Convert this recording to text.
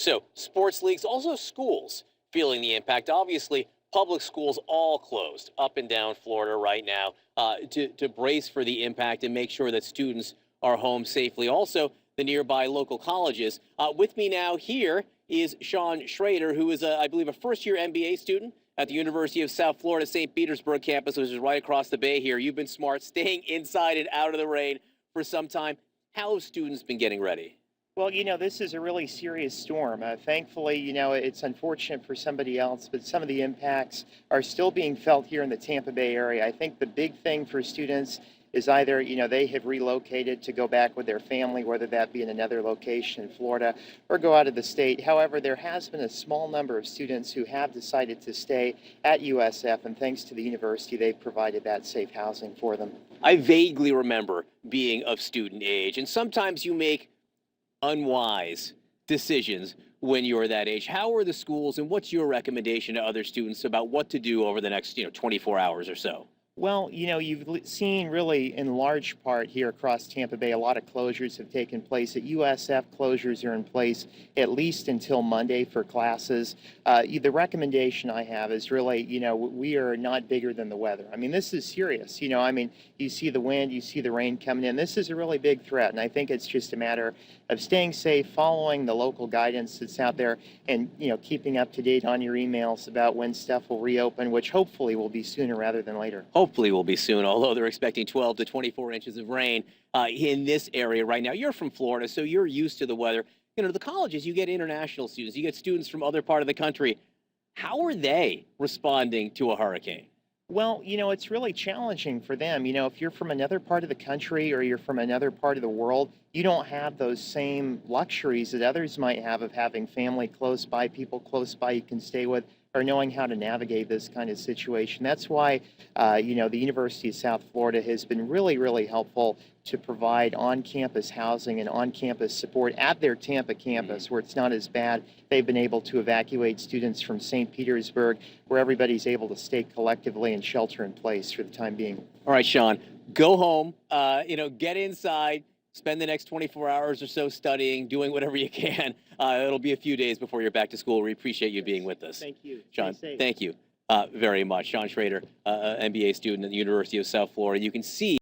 So, sports leagues, also schools, feeling the impact. Obviously, public schools all closed up and down Florida right now to brace for the impact and make sure that students are home safely. Also, the nearby local colleges. With me now here is Sean Schrader, who is, I believe, a first-year MBA student at the University of South Florida St. Petersburg campus, which is right across the bay here. You've been smart, staying inside and out of the rain for some time. How have students been getting ready? Well, this is a really serious storm. Thankfully, it's unfortunate for somebody else, but some of the impacts are still being felt here in the Tampa Bay area. I think the big thing for students is either, they have relocated to go back with their family, whether that be in another location in Florida or go out of the state. However, there has been a small number of students who have decided to stay at USF, and thanks to the university, they've provided that safe housing for them. I vaguely remember being of student age, and sometimes you make unwise decisions when you're that age. How are the schools, and what's your recommendation to other students about what to do over the next 24 hours or so? Well, you've seen really in large part here across Tampa Bay, a lot of closures have taken place. At USF, closures are in place at least until Monday for classes. The recommendation I have is really, we are not bigger than the weather. I mean, this is serious. You see the wind, you see the rain coming in. This is a really big threat, and I think it's just a matter of staying safe, following the local guidance that's out there, and, keeping up to date on your emails about when stuff will reopen, which hopefully will be sooner rather than later. Hopefully will be soon, although they're expecting 12 to 24 inches of rain in this area right now. You're from Florida, so you're used to the weather. The colleges, you get international students, you get students from other part of the country. How are they responding to a hurricane? Well, it's really challenging for them. If you're from another part of the country or you're from another part of the world, you don't have those same luxuries that others might have of having family close by, people close by you can stay with, or knowing how to navigate this kind of situation. That's why, the University of South Florida has been really, really helpful to provide on-campus housing and on-campus support at their Tampa campus, where it's not as bad. They've been able to evacuate students from St. Petersburg, where everybody's able to stay collectively and shelter in place for the time being. All right, Sean, go home, get inside, spend the next 24 hours or so studying, doing whatever you can. It'll be a few days before you're back to school. We appreciate you being with us. Thank you. Sean, Stay safe. thank you very much. Sean Schrader, MBA student at the University of South Florida. You can see